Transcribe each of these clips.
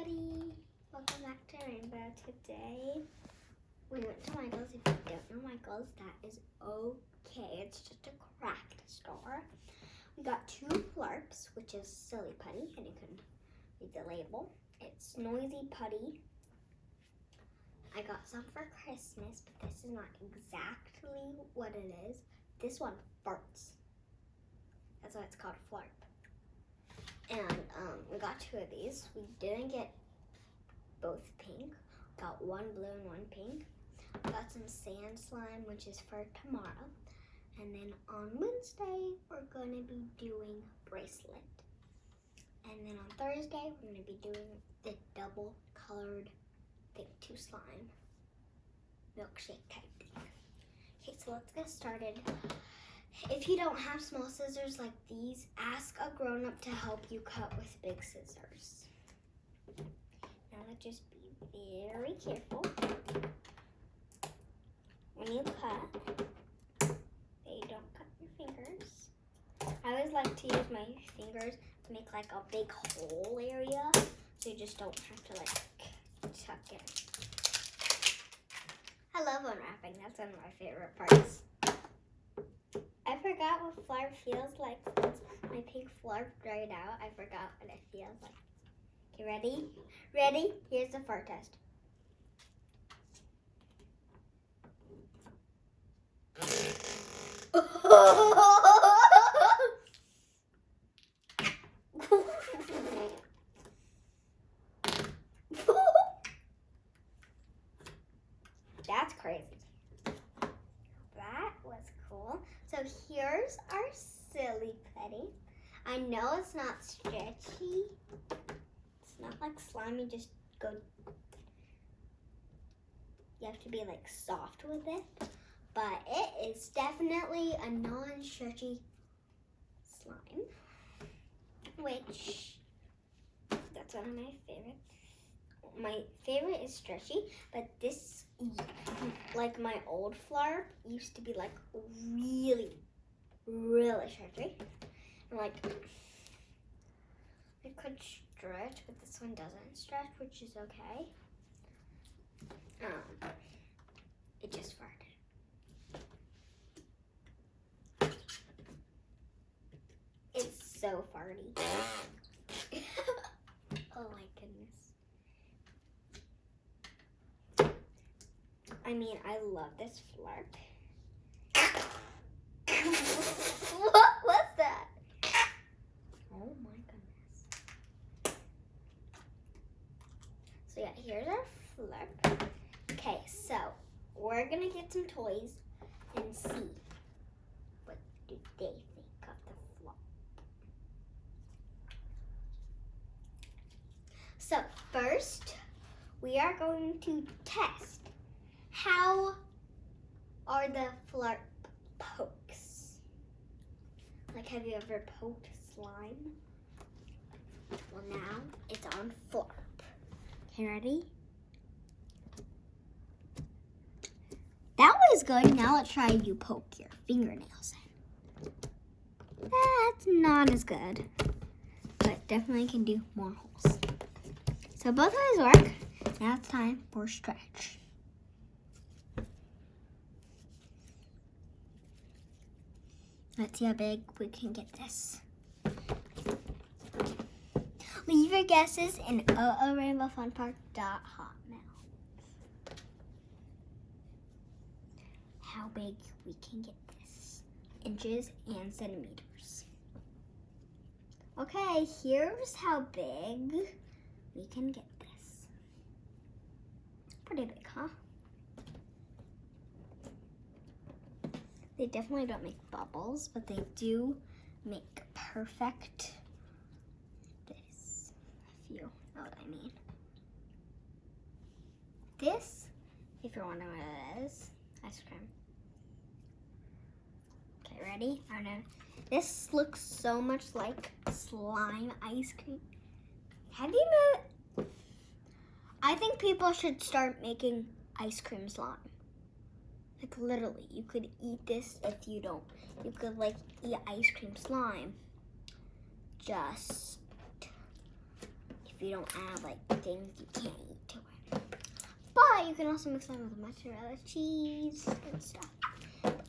Buddy. Welcome back to Rainbow. Today we went to Michael's. If you don't know Michael's, that is okay. It's just a craft store. We got 2 FLARPs, which is Silly Putty, and you can read the label. It's Noisy Putty. I got some for Christmas, but this is not exactly what it is. This one farts. That's why it's called FLARP. And we got 2 of these. We didn't get both pink. We got 1 blue and 1 pink. We got some sand slime, which is for tomorrow. And then on Wednesday, we're going to be doing bracelet. And then on Thursday, we're going to be doing the double colored thing, 2 slime milkshake type thing. Okay, so let's get started. If you don't have small scissors like these, ask a grown-up to help you cut with big scissors. Now let's just be very careful when you cut. That you don't cut your fingers. I always like to use my fingers to make like a big hole area, so you just don't have to like tuck it. I love unwrapping. That's one of my favorite parts. I forgot what FLARP feels like since my pink FLARP dried out. I forgot what it feels like. Okay, ready? Ready? Here's the fart test. That's crazy. That was cool. So here's our Silly Putty. I know it's not stretchy. It's not like slimy, just go. You have to be like soft with it. But it is definitely a non-stretchy slime. Which, that's one of my favorites. My favorite is stretchy, but this, like my old FLARP, used to be like really, really stretchy. And like, it could stretch, but this one doesn't stretch, which is okay. It just farted. It's so farty. Oh my goodness. I mean, I love this FLARP. What was that? Oh my goodness. So yeah, here's our FLARP. Okay, so we're gonna get some toys and see what do they think of the FLARP. So first, we are going to test how are the FLARP pokes. Like, have you ever poked slime? Well, now it's on FLARP. Okay, ready? That was good. Now let's try you poke your fingernails in. That's not as good, but definitely can do more holes. So both ways work. Now it's time for stretch. Let's see how big we can get this. Leave your guesses in rainbowfunpark.hotmail. How big we can get this. Inches and centimeters. Okay, here's how big we can get this. Pretty big, huh? They definitely don't make bubbles, but they do make perfect this, if you know what I mean. This, if you're wondering what it is, ice cream. Okay, ready? I know. This looks so much like slime ice cream. Have you met? I think people should start making ice cream slime. Like literally, you could eat this if you don't. You could like eat ice cream slime. Just if if you don't add like things you can't eat to it. But you can also mix them with mozzarella cheese and stuff.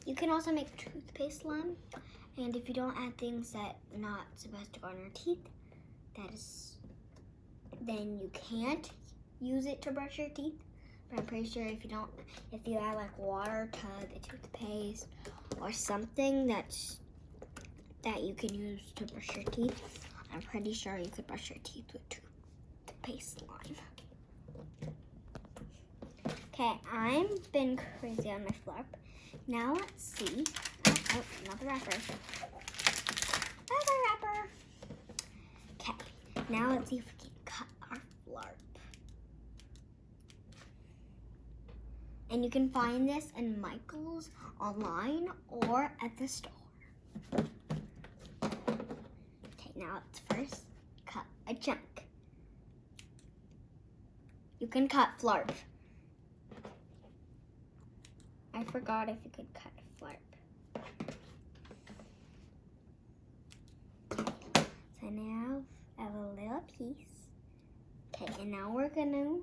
You can also make toothpaste slime, and if you don't add things that are not supposed to go on your teeth, then you can't use it to brush your teeth. But I'm pretty sure if you add like water to the toothpaste or something that you can use to brush your teeth, I'm pretty sure you could brush your teeth with toothpaste slime. Okay, I've been crazy on my FLARP. Now let's see. Oh, another wrapper. Another wrapper. Okay, now let's see if we can cut our FLARP. And you can find this in Michael's online or at the store. Okay, now let's first cut a chunk. You can cut FLARP. I forgot if you could cut a FLARP. Okay, so now I have a little piece. Okay, and now we're gonna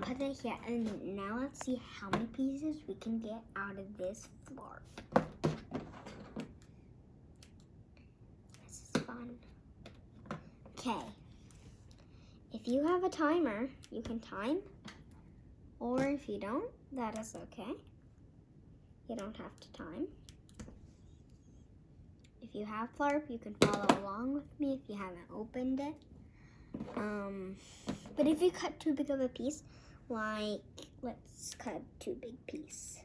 put it here, and now let's see how many pieces we can get out of this FLARP. This is fun. Okay, if you have a timer, you can time, or if you don't, that is okay. You don't have to time. If you have FLARP, you can follow along with me if you haven't opened it. But if you cut too big of a piece, like let's cut too big piece,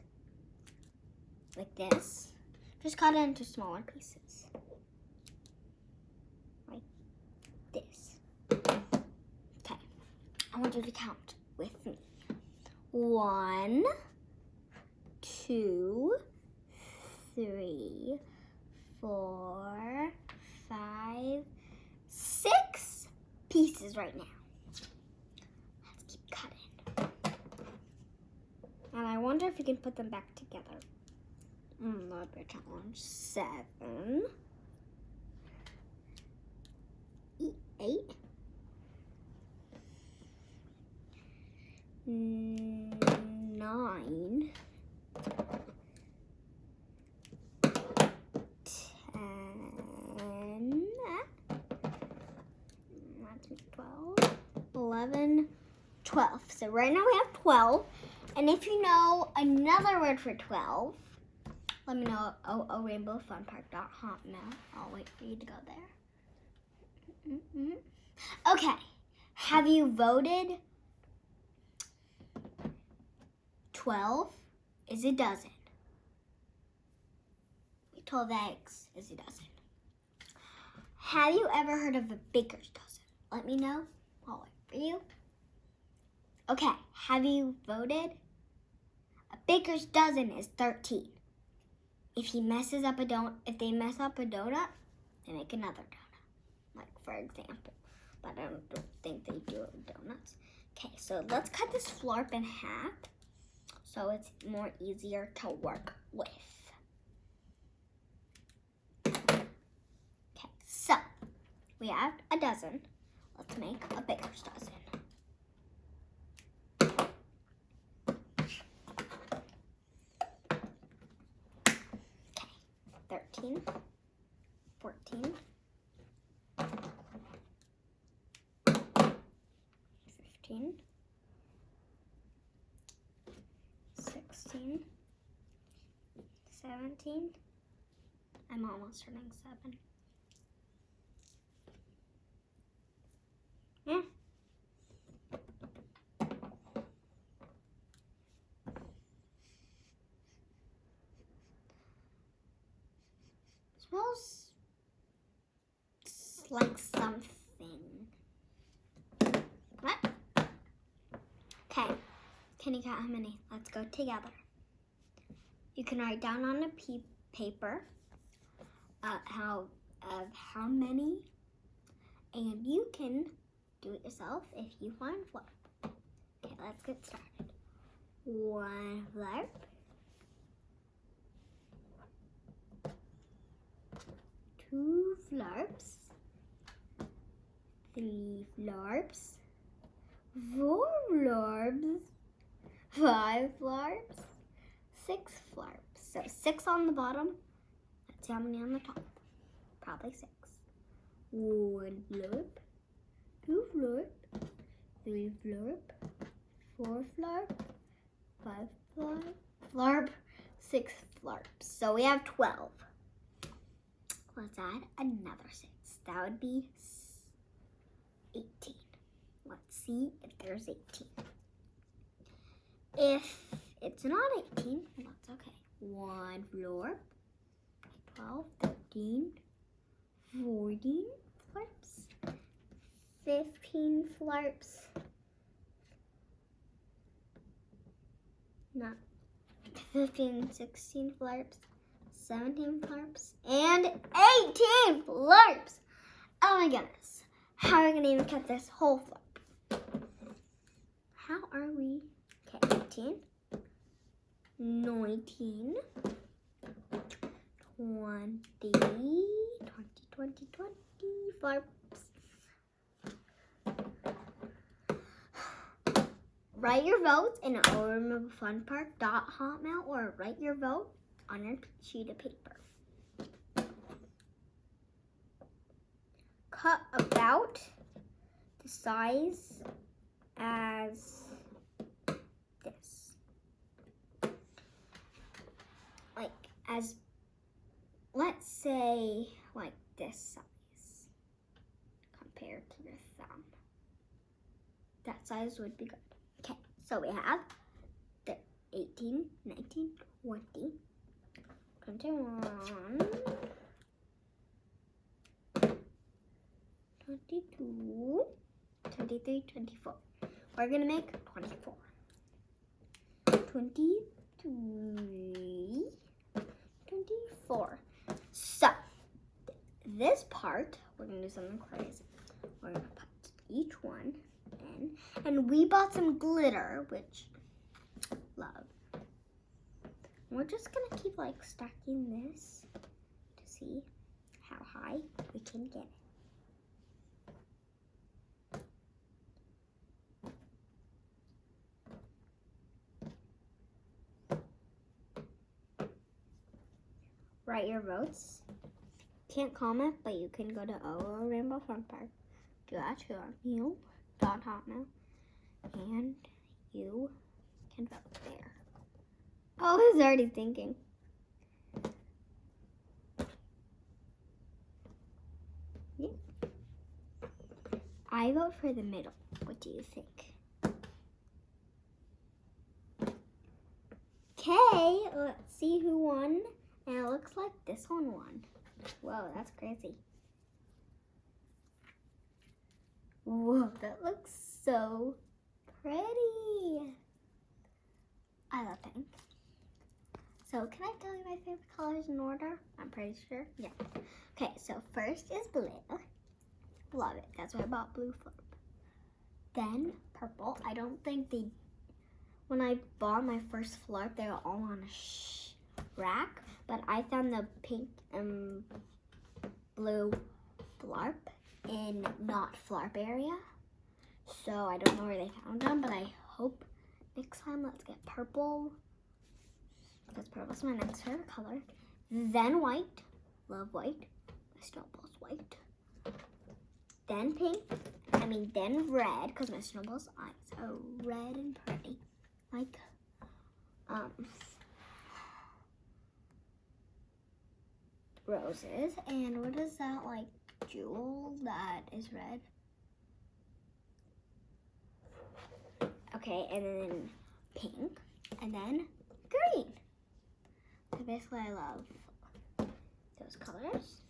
like this, just cut it into smaller pieces, like this. Okay, I want you to count with me. 1, 2, 3, 4, 5, 6 pieces right now. Let's keep cutting. And I wonder if we can put them back together. That'd be a challenge. 7, 8, 9, 10, that's 12, 11, 12. So right now we have 12. And if you know another word for 12, let me know at rainbowfunpark.hotmail. I'll wait for you to go there. Okay, have you voted? 12 is a dozen. 12 eggs is a dozen. Have you ever heard of a baker's dozen? Let me know. I'll wait for you. Okay, have you voted? A baker's dozen is 13. If they mess up a donut, they make another donut. Like for example. But I don't think they do it with donuts. Okay, so let's cut this FLARP in half so it's more easier to work with. Okay, so we have a dozen. Let's make a baker's dozen. Okay, 13, 14, 15, 16, 17. I'm almost turning 7. Yeah. Smells like something. What? Okay. Can you count how many? Let's go together. You can write down on a paper how many, and you can do it yourself if you find FLARP. Okay, let's get started. 1 FLARP. 2 FLARPs. 3 FLARPs, 4 FLARPs, 5 FLARPs, 6 FLARPs. So 6 on the bottom. Let's see how many on the top. Probably 6. 1 FLARP, 2 FLARP, 3 FLARP, 4 FLARP, 5 FLARP, FLARP, 6 FLARPs. So we have 12. Let's add another 6. That would be 18. Let's see if there's 18. If it's not 18, that's okay. 1 FLARP, 12, 13, 14 FLARPs, 15 FLARPs, not 15, 16 FLARPs, 17 FLARPs, and 18 FLARPs. Oh my goodness. How are we going to even cut this whole FLARP? How are we? Okay, 18, 19, 20, 20 FLARPs. Write your votes in ORememberFunPark.hotmail or write your vote on a sheet of paper. Cut about the size as this. Like as, let's say like this size compared to your thumb. That size would be good. Okay, so we have the 18, 19, 20, 21, 22, 23, 24. We're going to make 24. 23, 24. So, this part, we're going to do something crazy. We're going to put each one in. And we bought some glitter, which, love. We're just going to keep, like, stacking this to see how high we can get it. Write your votes. Can't comment, but you can go to Rainbow Fun Park. Do that to you.hotmail, and you can vote there. Oh, I was already thinking. Yeah. I vote for the middle. What do you think? Okay, let's see who won. And it looks like this one won. Whoa, that's crazy. Whoa, that looks so pretty. I love pink. So can I tell you my favorite colors in order? I'm pretty sure. Yeah. Okay, so first is blue. Love it. That's why I bought blue FLARP. Then purple. I don't think they, when I bought my first FLARP, they were all on a rack, but I found the pink and blue FLARP in not FLARP area, so I don't know where they found them, but I hope next time let's get purple, because purple's my next favorite color. Then white, love white, my snowball's white. Then pink, then red, because my snowball's eyes are red and pretty, like roses. And what is that, like, jewel that is red? Okay, and then pink, and then green. So basically I love those colors.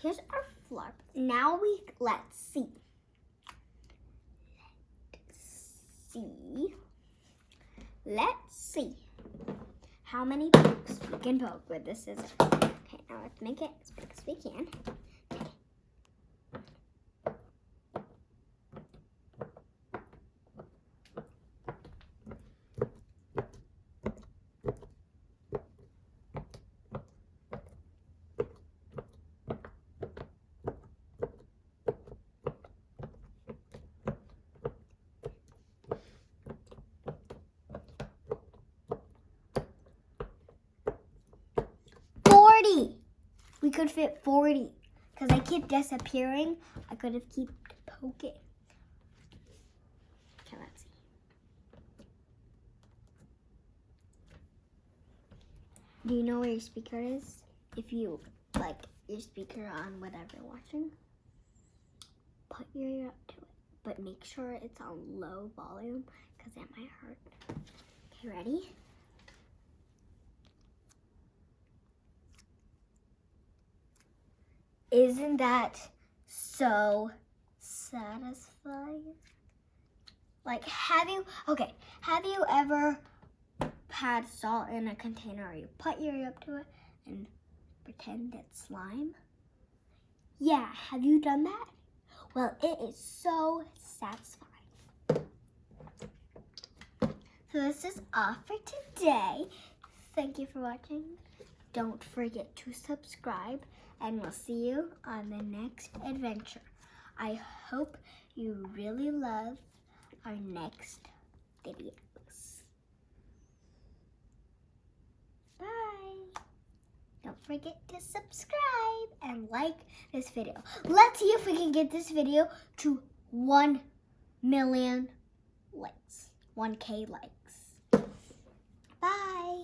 Here's our FLARP. Now let's see. Let's see how many pokes we can poke with this scissors. Okay, now let's make it as big as we can. Okay. could fit 40. Because I keep disappearing, I could have kept poking. Okay, let's see. Do you know where your speaker is? If you like your speaker on whatever you're watching, put your ear up to it. But make sure it's on low volume because that might hurt. Okay, ready? Isn't that so satisfying? Like, have you ever had salt in a container, or you put your ear up to it and pretend it's slime? Yeah, have you done that? Well, it is so satisfying. So this is all for today. Thank you for watching. Don't forget to subscribe, and we'll see you on the next adventure. I hope you really love our next videos. Bye. Don't forget to subscribe and like this video. Let's see if we can get this video to 1 million likes. 1K likes. Bye.